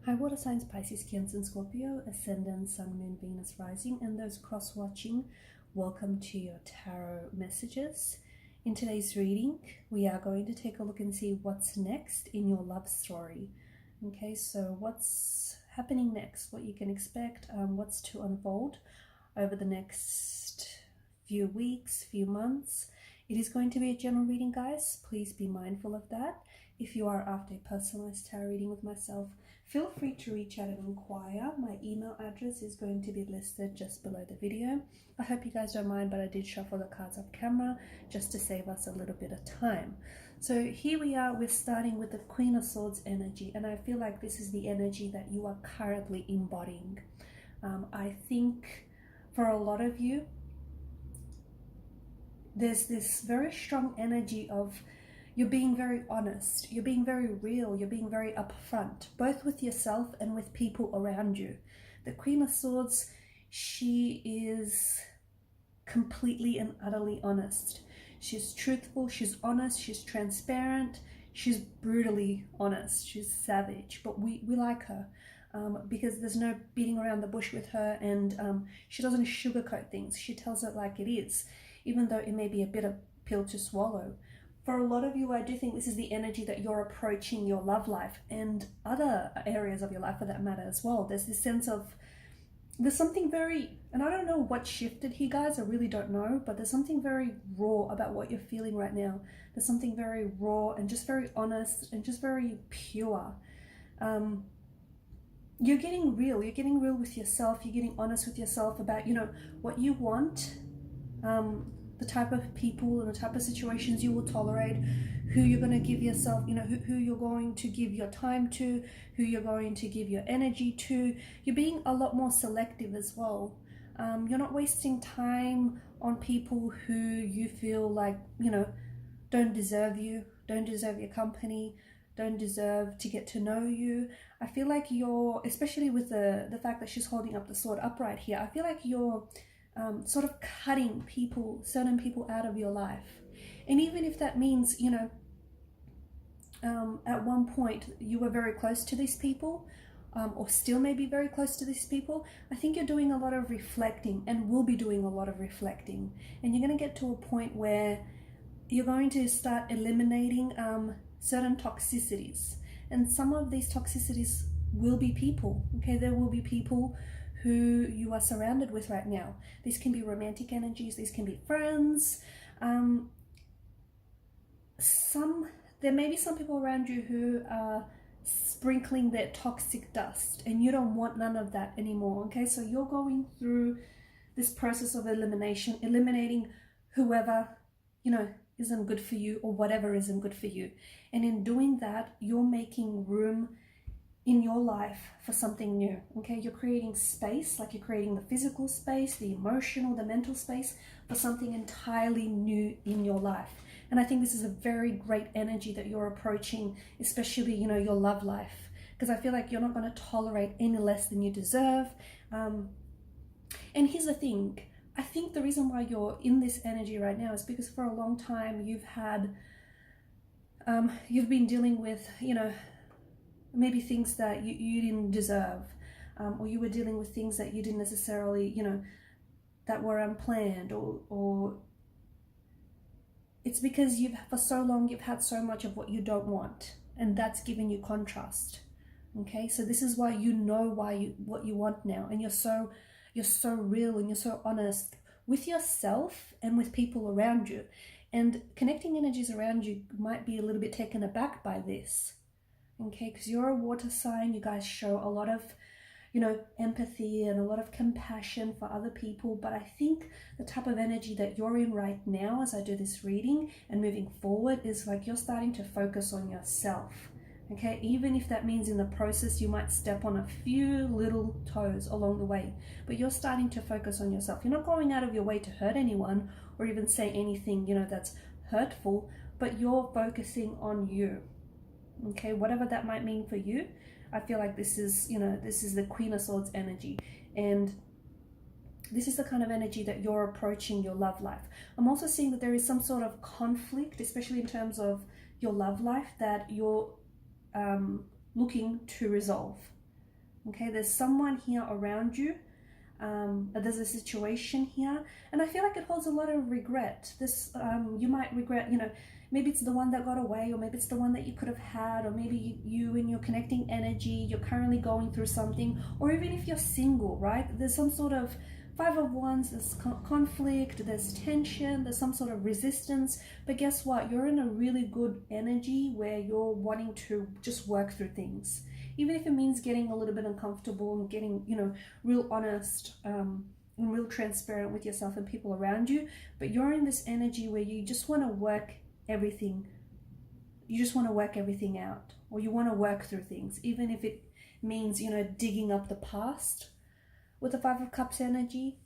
Hi, water signs, Pisces, Cancer, and Scorpio, Ascendant, Sun, Moon, Venus, Rising, and those cross-watching, welcome to your tarot messages. In today's reading, we are going to take a look and see what's next in your love story. Okay, so what's happening next, what you can expect, what's to unfold over the next few weeks, few months. It is going to be a general reading, guys. Please be mindful of that. If you are after a personalized tarot reading with myself, feel free to reach out and inquire. My email address is going to be listed just below the video. I hope you guys don't mind, but I did shuffle the cards off camera just to save us a little bit of time. So here we are, we're starting with the Queen of Swords energy, and I feel like this is the energy that you are currently embodying. I think for a lot of you, there's this very strong energy of you're being very honest, you're being very real, you're being very upfront, both with yourself and with people around you. The Queen of Swords, she is completely and utterly honest. She's truthful, she's honest, she's transparent, she's brutally honest, she's savage, but we like her. Because there's no beating around the bush with her, and she doesn't sugarcoat things. She tells it like it is, even though it may be a bitter pill to swallow. For a lot of you, I do think this is the energy that you're approaching your love life and other areas of your life for that matter as well. There's this sense of, there's something very, and I don't know what shifted here, guys, I really don't know, but there's something very raw about what you're feeling right now. There's something very raw and just very honest and just very pure. You're getting real with yourself, you're getting honest with yourself about, you know, what you want, the type of people and the type of situations you will tolerate, who you're going to give yourself, you know, who you're going to give your time to, who you're going to give your energy to. You're being a lot more selective as well. You're not wasting time on people who you feel like, you know, don't deserve you, don't deserve your company, don't deserve to get to know you. I feel like you're, especially with the fact that she's holding up the sword upright here, I feel like you're sort of cutting people, certain people out of your life. And even if that means, you know, at one point you were very close to these people, or still may be very close to these people, I think you're doing a lot of reflecting and will be doing a lot of reflecting. And you're going to get to a point where you're going to start eliminating certain toxicities. And some of these toxicities will be people, okay? There will be people who you are surrounded with right now. These can be romantic energies, these can be friends. There may be some people around you who are sprinkling their toxic dust, and you don't want none of that anymore, okay? So you're going through this process of elimination, eliminating whoever, you know, isn't good for you, or whatever isn't good for you. And in doing that, you're making room in your life for something new, okay? You're creating space, like you're creating the physical space, the emotional, the mental space for something entirely new in your life. And I think this is a very great energy that you're approaching, especially, you know, your love life, because I feel like you're not going to tolerate any less than you deserve. And here's the thing, I think the reason why you're in this energy right now is because for a long time you've been dealing with, you know, maybe things that you didn't deserve, or you were dealing with things that you didn't necessarily, you know, that were unplanned, or it's because for so long you've had so much of what you don't want, and that's giving you contrast. Okay, so this is why you know what you want now, and you're so real and you're so honest with yourself and with people around you. And connecting energies around you might be a little bit taken aback by this, okay, because you're a water sign. You guys show a lot of, you know, empathy and a lot of compassion for other people, but I think the type of energy that you're in right now as I do this reading and moving forward is like you're starting to focus on yourself, okay? Even if that means in the process you might step on a few little toes along the way, but you're starting to focus on yourself. You're not going out of your way to hurt anyone or even say anything, you know, that's hurtful, but you're focusing on you, okay? Whatever that might mean for you. I feel like this is, you know, this is the Queen of Swords energy, and this is the kind of energy that you're approaching your love life. I'm also seeing that there is some sort of conflict, especially in terms of your love life, that you're looking to resolve. Okay, there's someone here around you. There's a situation here, and I feel like it holds a lot of regret. This you might regret, you know, maybe it's the one that got away, or maybe it's the one that you could have had, or maybe you in your connecting energy, you're currently going through something, or even if you're single, right? There's some sort of Five of Wands, there's conflict, there's tension, there's some sort of resistance, but guess what? You're in a really good energy where you're wanting to just work through things. Even if it means getting a little bit uncomfortable and getting, you know, real honest and real transparent with yourself and people around you, but you're in this energy where you just want to work everything. You just want to work everything out, or you want to work through things, even if it means, you know, digging up the past with the Five of Cups energy.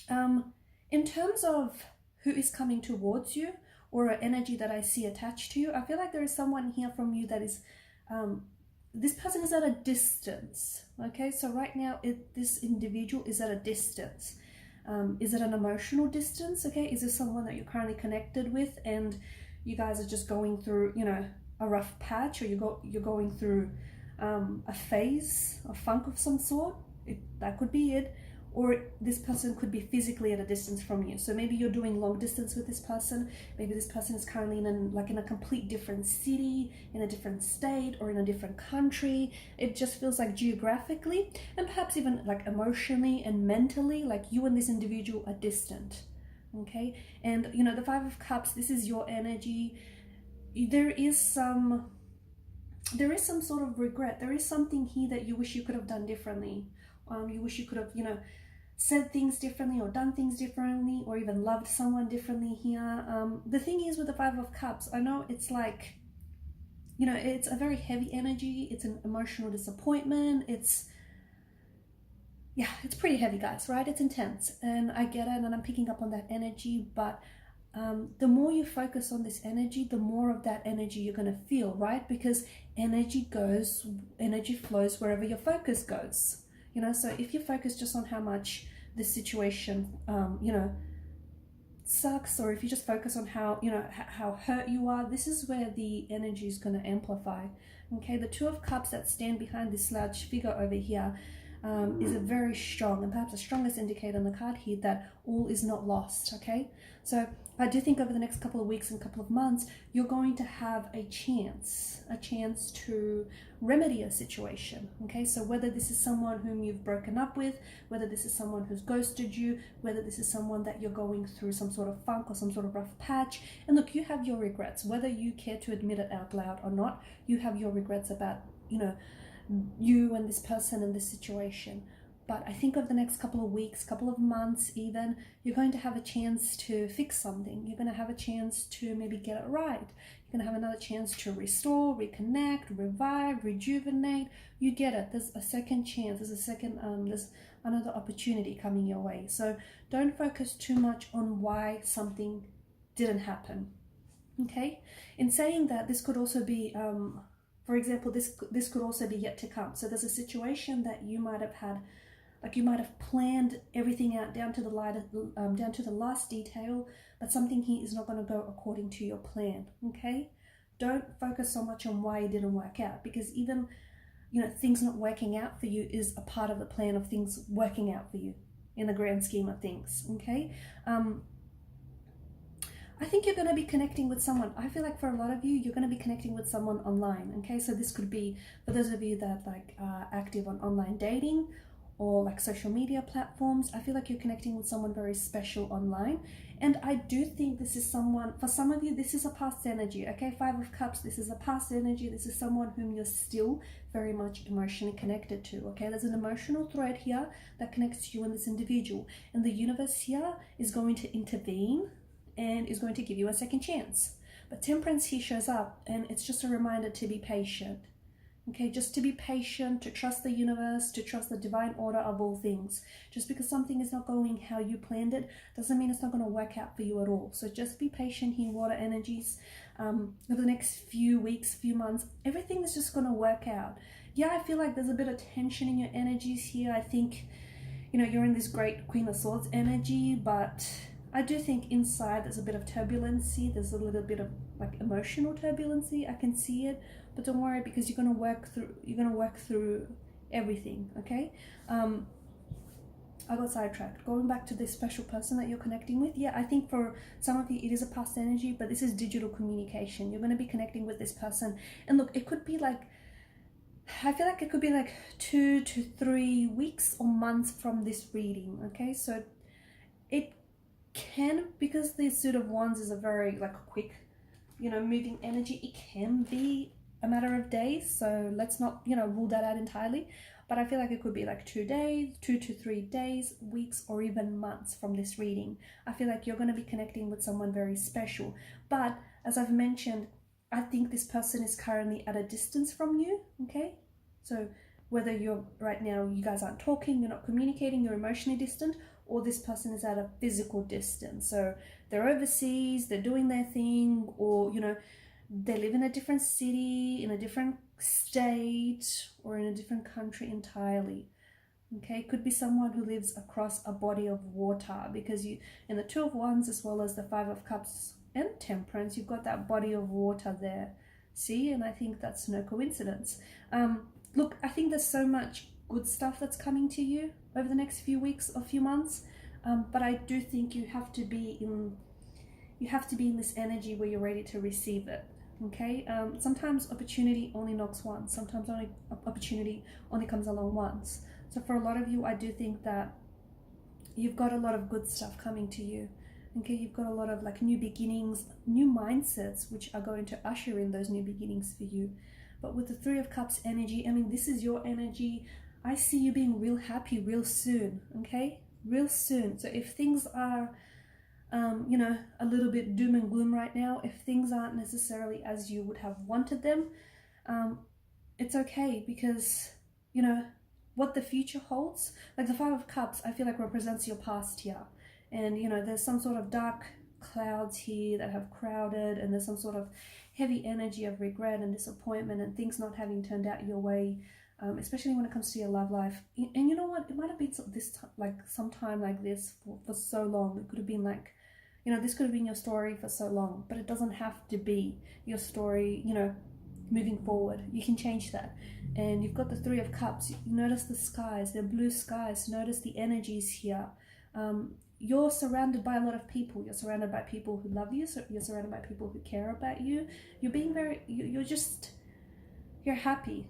In terms of who is coming towards you, or an energy that I see attached to you, I feel like there is someone here from you that is, this person is at a distance, okay? So right now, this individual is at a distance. Is it an emotional distance, okay? Is this someone that you're currently connected with and you guys are just going through, you know, a rough patch, or you're going through a phase, a funk of some sort? That could be it. Or this person could be physically at a distance from you. So maybe you're doing long distance with this person. Maybe this person is currently in a complete different city, in a different state, or in a different country. It just feels like geographically, and perhaps even like emotionally and mentally, like you and this individual are distant. Okay, and you know, the Five of Cups, this is your energy. There is some sort of regret. There is something here that you wish you could have done differently. You wish you could have, you know, said things differently, or done things differently, or even loved someone differently here. The thing is with the Five of Cups, I know it's like, you know, it's a very heavy energy. It's an emotional disappointment. It's pretty heavy, guys, right? It's intense, and I get it, and I'm picking up on that energy, but the more you focus on this energy, the more of that energy you're going to feel, right? Because energy flows wherever your focus goes. You know, so if you focus just on how much this situation, you know, sucks, or if you just focus on how, you know, how hurt you are, this is where the energy is going to amplify. Okay, the Two of Cups that stand behind this large figure over here is a very strong, and perhaps the strongest indicator on the card here, that all is not lost. Okay, so I do think over the next couple of weeks and couple of months, you're going to have a chance to remedy a situation. Okay, so whether this is someone whom you've broken up with, whether this is someone who's ghosted you, whether this is someone that you're going through some sort of funk or some sort of rough patch, and look, you have your regrets, whether you care to admit it out loud or not. You have your regrets about, you know, you and this person and this situation. But I think over the next couple of weeks, couple of months even, you're going to have a chance to fix something. You're going to have a chance to maybe get it right. You're going to have another chance to restore, reconnect, revive, rejuvenate. You get it. There's a second chance. There's another opportunity coming your way. So don't focus too much on why something didn't happen. Okay? In saying that, this could also be, for example, this could also be yet to come. So there's a situation that you might have had, like you might have planned everything out down to the last detail, but something here is not going to go according to your plan. Okay, don't focus so much on why it didn't work out, because even, you know, things not working out for you is a part of the plan of things working out for you in the grand scheme of things. Okay, I think you're going to be connecting with someone. I feel like for a lot of you, you're going to be connecting with someone online. Okay, so this could be for those of you that like are active on online dating or like social media platforms. I feel like you're connecting with someone very special online. And I do think this is someone, for some of you, this is a past energy. Okay, Five of Cups, this is a past energy. This is someone whom you're still very much emotionally connected to. Okay, there's an emotional thread here that connects you and this individual. And the universe here is going to intervene and is going to give you a second chance. But Temperance here shows up, and it's just a reminder to be patient. Okay, just to be patient, to trust the universe, to trust the divine order of all things. Just because something is not going how you planned it doesn't mean it's not going to work out for you at all. So just be patient here, water energies. Over the next few weeks, few months, everything is just going to work out. Yeah, I feel like there's a bit of tension in your energies here. I think, you know, you're in this great Queen of Swords energy, but I do think inside there's a bit of turbulency. There's a little bit of like emotional turbulency. I can see it, but don't worry, because you're going to work through everything, okay? I got sidetracked. Going back to this special person that you're connecting with, yeah, I think for some of you it is a past energy, but this is digital communication. You're going to be connecting with this person, and look, it could be like, I feel like it could be like 2 to 3 weeks or months from this reading, okay? So it can, because the Suit of Wands is a very like quick, moving energy, it can be a matter of days. So let's not, rule that out entirely. But I feel like it could be like 2 days, 2 to 3 days, weeks, or even months from this reading. I feel like you're going to be connecting with someone very special. But as I've mentioned, I think this person is currently at a distance from you, okay? So whether you're right now, you guys aren't talking, you're not communicating, you're emotionally distant, or this person is at a physical distance. So they're overseas, they're doing their thing, or, they live in a different city, in a different state, or in a different country entirely. Okay, could be someone who lives across a body of water, because you, in the Two of Wands as well as the Five of Cups and Temperance, you've got that body of water there. See, and I think that's no coincidence. Look, I think there's so much good stuff that's coming to you over the next few weeks or few months, but I do think you have to be in this energy where you're ready to receive it. Okay, sometimes opportunity only knocks once, sometimes opportunity only comes along once. So for a lot of you, I do think that you've got a lot of good stuff coming to you. Okay, you've got a lot of like new beginnings, new mindsets, which are going to usher in those new beginnings for you. But with the Three of Cups energy, I mean, this is your energy. I see you being real happy real soon, okay? Real soon. So if things are, a little bit doom and gloom right now, if things aren't necessarily as you would have wanted them, it's okay, because, what the future holds, like the Five of Cups, I feel like represents your past here. And, there's some sort of dark clouds here that have crowded, and there's some sort of heavy energy of regret and disappointment and things not having turned out your way, especially when it comes to your love life. And you know what, it might have been this like sometime like this for so long. It could have been like, this could have been your story for so long, but it doesn't have to be your story, moving forward. You can change that. And you've got the Three of Cups. You notice the skies, they're blue skies. Notice the energies here. You're surrounded by a lot of people. You're surrounded by people who love you. So you're surrounded by people who care about you. You're being you're happy.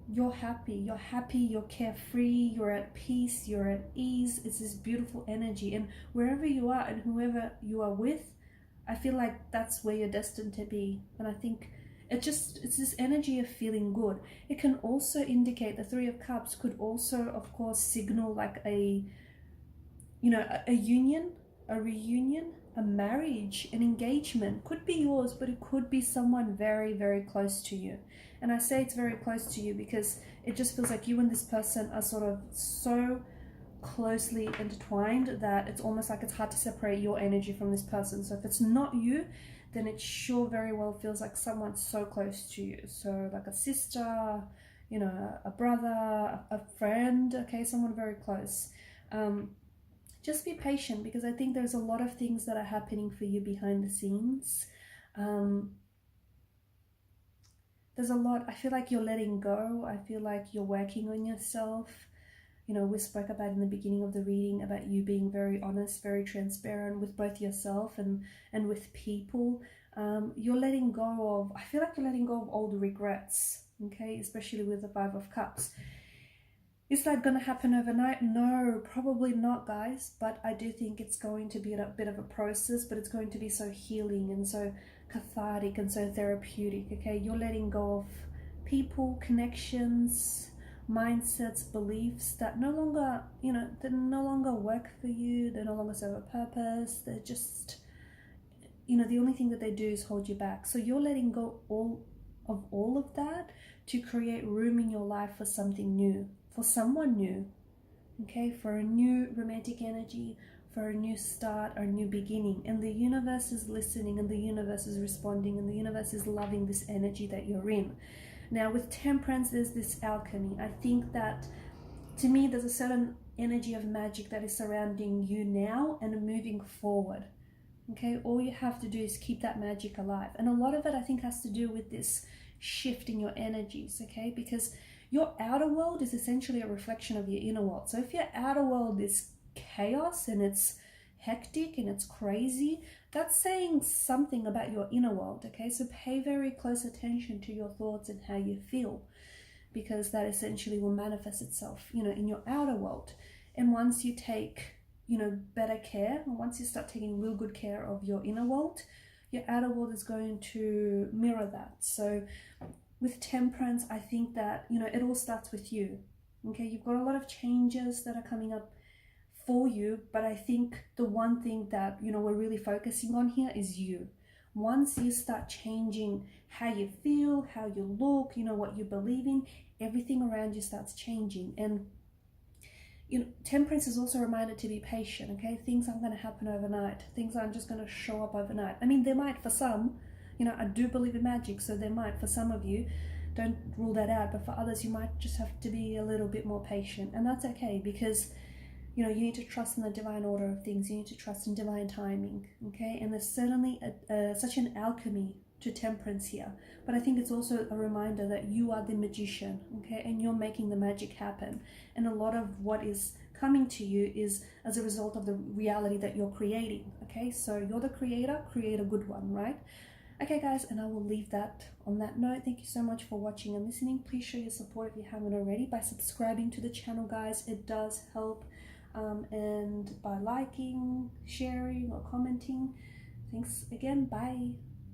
You're happy, you're carefree, you're at peace, you're at ease. It's this beautiful energy. And wherever you are and whoever you are with, I feel like that's where you're destined to be. And I think it's this energy of feeling good. It can also indicate, the Three of Cups could also, of course, signal like a union, a reunion, a marriage, an engagement. Could be yours, but it could be someone very, very close to you. And I say it's very close to you because it just feels like you and this person are sort of so closely intertwined that it's almost like it's hard to separate your energy from this person. So if it's not you, then it sure very well feels like someone so close to you. So like a sister, a brother, a friend, okay, someone very close. Just be patient, because I think there's a lot of things that are happening for you behind the scenes. There's a lot. I feel like you're letting go. I feel like you're working on yourself. We spoke about in the beginning of the reading about you being very honest, very transparent with both yourself and with people. You're letting go of, I feel like you're letting go of old regrets, okay, especially with the Five of Cups. Is that going to happen overnight? No, probably not, guys. But I do think it's going to be a bit of a process, but it's going to be so healing and so cathartic and so therapeutic, okay? You're letting go of people, connections, mindsets, beliefs that no longer, they no longer work for you. They no longer serve a purpose. They're just, the only thing that they do is hold you back. So you're letting go of all of that to create room in your life for something new. For someone new, okay, for a new romantic energy, for a new start or a new beginning. And the universe is listening, and the universe is responding, and the universe is loving this energy that you're in. Now with Temperance, there's this alchemy. I think that, to me, there's a certain energy of magic that is surrounding you now and moving forward. Okay, all you have to do is keep that magic alive. And a lot of it, I think, has to do with this shift in your energies, okay, because Your outer world is essentially a reflection of your inner world. So if your outer world is chaos and it's hectic and it's crazy, that's saying something about your inner world, okay? So pay very close attention to your thoughts and how you feel, because that essentially will manifest itself, you know, in your outer world. And once you take, you know, better care, and once you start taking real good care of your inner world, your outer world is going to mirror that. So with Temperance, I think that, you know, it all starts with you, okay? You've got a lot of changes that are coming up for you, but I think the one thing that, you know, we're really focusing on here is you. Once you start changing how you feel, how you look, you know, what you believe in, everything around you starts changing. And you know, Temperance is also a reminder to be patient, okay? Things aren't going to happen overnight. Things aren't just going to show up overnight. I mean, they might for some. You know, I do believe in magic, so they might for some of you. Don't rule that out. But for others, you might just have to be a little bit more patient. And that's okay, because you know, you need to trust in the divine order of things. You need to trust in divine timing, okay? And there's certainly such an alchemy to Temperance here. But I think it's also a reminder that you are the magician, okay? And you're making the magic happen. And a lot of what is coming to you is as a result of the reality that you're creating, okay? So you're the creator, create a good one, right? Okay, guys, and I will leave that on that note. Thank you so much for watching and listening. Please show your support if you haven't already by subscribing to the channel, guys. It does help. And by liking, sharing, or commenting. Thanks again. Bye.